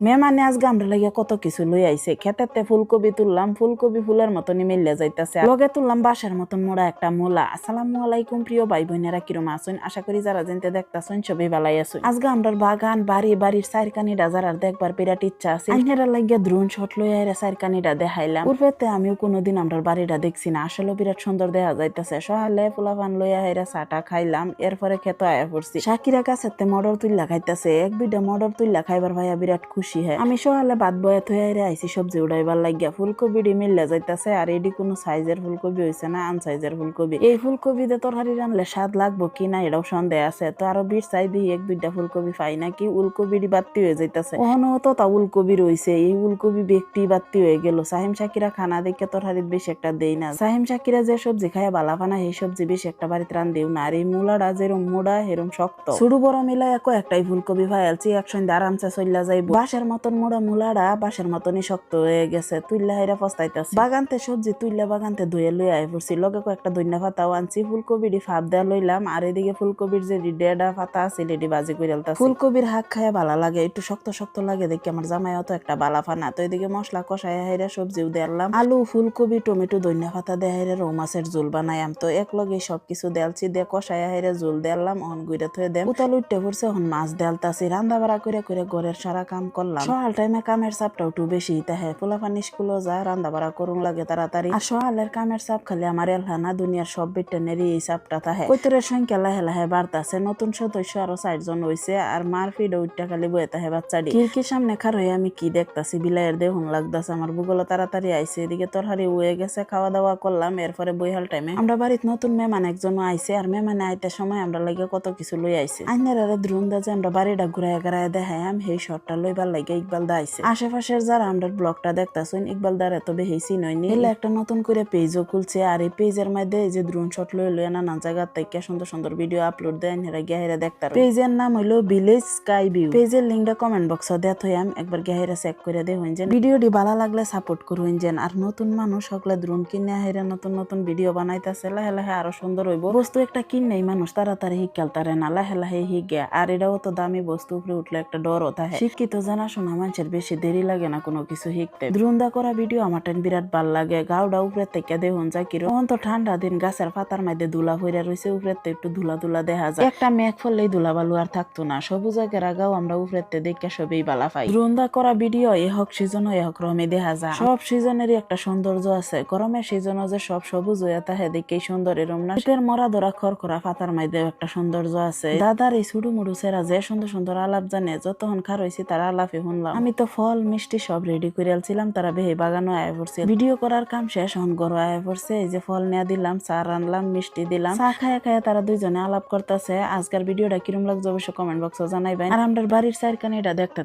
মেহমানে আজকে আমরা লাগিয়া কত কিছু লই আইছে। খেতেতে ফুলকপি তুললাম, ফুলকপি ফুলের মতনই মিললে যাইতাছে। লগে তুললাম বাঁশের মতন মোড়া একটা মূলা। আসসালামু আলাইকুম প্রিয় ভাই বোনেরা, কিরম আছেন? আশা করি যারা জানতে দেখতাছেন সবই ভালাই আছেন। আজকে আমরা বাগান বাড়ির সাইরকানিটা যারা দেখবার বিরাট ইচ্ছা আছে, আইনেরা লাগিয়া দ্রোন শট লই আইরা সাইরকানিটা দেখাইলাম। পূর্বেতে আমিও কোনোদিন আমরা বাড়িটা দেখছি না, আসলে বিরাট সুন্দর দেখা যাইতাছে। সহালে ফুলাফান লইয়া আইরা চাটা খাইলাম, এরপরে খেত আয়া পড়ছি। সাকিরা কাছেতে মটর তুইলা খাইতাছে, এক দুইটা মটর তুইলা খাইবার ভাইয়া বিরাট খুশি। আমি সকালে ভাত বয়া থইয়া আইছি সবজি উড়াইবার লাগিয়া। ফুলকপি মিললে যাইতাছে, আর এডি কোনো সাইজের ফুলকপি হইছে না আন সাইজের ফুলকপি। এই ফুলকপি দিয়ে তরকারি রানলে স্বাদ লাগবো কিনা এটাও সন্দেহ আছে। তো আরো বিশ চাই দিই এক দুইটা ফুলকপি পাই নাকি। উলকপি বাত্তি হয়ে যাইতাছে, ওহনো তো তা উলকপি রইছে। এই উলকপি ব্যক্তি বাত্তি হয়ে গেল। সাহিম সাকিরা খানা দেখে তরকারিত বেশি একটা দেই না। সাহিম সাকিরা যে সবজি খায় বালা ফানা সেই সবজি বেশি একটা বাড়িতে রান দিও না। আর এই মূলাটা যেরম মোড়া হেরম শক্ত, ছোট বড় মিলাই একটাই ফুলকপি ফাইলছি একসঙ্গে আরামসে চল্লা যাইব। বাঁশের মতন মোড়া মূলাটা বাঁশের মতনই শক্ত হয়ে গেছে। তুইলা হাইরা পস্তাইতাছে। বাগানতে সবজি তুইলা বাগানতে ধুয়ে লই আই পড়ছি। লগে কয়েকটা ধনিয়া পাতাও আনছি। ফুলকপির ফাপ দেয়া লইলাম, আর এদিকে ফুলকপির যে ডেডা পাতা আছে এটি ভাজি করে আলতাছি। ফুলকপির হাক খায় ভালো লাগে, একটু শক্ত শক্ত লাগে দেখি আমার জামাই অত একটা বালা ফানা। তো এদিকে মশলা কষাই হাইরা সবজিও দেয়ালাম, আলু ফুলকপি টমেটো ধনিয়া পাতা দেয়া হাইরা রৌ মাছের ঝোল বানাইম। তো এক লগে সবকিছু দেয়ালছি, দিয়ে কষাই হাইরা ঝোল দেয়ালাম। অহন গুইরা থয়ে দেন উতাল উঠতে পড়ছে, অহন মাছ দেয়ালতাছি। রান্না বাড়া করে করে ঘরের সারা কাম করলাম। সকাল টাইমে কামের চাপটা একটু বেশি তাহে, পোলাপান স্কুলও যায়, রান্না বাড়া করুন লাগে তাড়াতাড়ি। আর সকালের কামের চাপ খালি আমার এলহানা দুনিয়ার সব বিটেনেরই এই চাপটা তাহে। কৈতরের সংখ্যা লাহে লাহে বাড়তাছে, নতুন সদস্য আরো 4 জন হইছে। আর মার ফিডে উঠটা খালি বয়ে তাহে বাচ্চাটি। খিড়কির সামনে খার হয়ে আমি কি দেখতাছি, বিলাইয়ের দেহুন লাগতাছে। আমার বুগলো তাড়াতাড়ি আইছে, এদিকে তরহারি উয়ে গেছে, খাওয়া দাওয়া করলাম। এরপরে বইহাল টাইমে আমরা বাড়িতে নতুন মেহমান একজন আইছে, আর মেহমানে আইতার সময় আমরা লাগে কত কিছু লই আইছে। আইনারে দ্রুন দা যে আমরা বাড়িটা ঘুরায় ঘুরায় দেখাই আমি সেই শটটা লইবার লাগে ইকবাল দা আইছে। আশেপাশের যারা আমরা ব্লগটা দেখতাছেন ইকবাল দার এত বেশি নয়নি, এলে একটা নতুন করে পেজও খুলছে। আর এই পেজের মধ্যে এই যে দ্রোন শট লই নানান জায়গা থেকে সুন্দর সুন্দর ভিডিও আপলোড দেন, হেরা গিয়া হেরা দেখতার। পেজের নাম হইলো ভিলেজ স্কাই ভিউ। পেজের লিঙ্কটা কমেন্ট বক্সে দেয়া থইয়াম, একবার গিয়া হেরা চেক করে দেখুন যে ভিডিওটি ভালো লাগলে সাপোর্ট করুন যেন। আর নতুন মানুষ সকলে দ্রোন কিনে হেরা নতুন নতুন ভিডিও বানাইতাছে, লাহে লাহে আরো সুন্দর হইব। বস্তু একটা কিনেই মানুষ তাড়াতাড়ি শিখালতারে না, লাহে লাহে শিখে। আর এটাও তো দামি বস্তু, উপরে উঠলে একটা ডরও থাকে। শিক্ষিত জানাশোনা মানুষের বেশি দেরি লাগে না কোনো কিছু শিখতে। দ্রুন্দা করা ভিডিও আমার টাইম বিরাট ভাল লাগে। গাউডা উপরে থেকে দেখুন যায় কিরম। তখন তো ঠান্ডা দিন, গাছের পাতার মধ্যে ধুলা হইরা রয়েছে, উপরে একটু ধুলা ধুলা দেখা যায়। একটা মেঘ ফললেই ধুলা বালু আর থাকতো না। সবুজ আগের আগাও আমরা উপরে দেখে সবই বালা পাই। দ্রুন্দা করা ভিডিও এ হোক সিজন এ হোক রমে দেখা যায়। সব সিজনেরই একটা সৌন্দর্য আছে। গরমের সিজনও যে সব সবুজ হয়ে থাকে দেখেই সুন্দর এরম না। শীতের মরা ধরা খড়খড়া পাতার মধ্যে একটা সৌন্দর্য আছে। দাদার এই ছুটু মুড়ু সেরা যে সুন্দর সুন্দর আলাপ জানে, যতক্ষণ খার হয়েছি তারা আলাপে শুনলাম। আমি তো ফল মিষ্টি সব রেডি করে আলছিলাম, তারা বেহে বাগানও আয়া পড়ছে। ভিডিও করার কাম শেষ, হন গরু আয়া পড়ছে। এই যে ফল নিয়ে দিলাম, চা রানলাম, মিষ্টি দিলাম। চা খায়া খায়া তারা দুইজনে আলাপ করতেছে। আজকের ভিডিওটা কিরম লাগছে অবশ্যই কমেন্ট বক্সে জানাইবেন। আর আমরা বাড়ির সাইরকানিটা দেখতে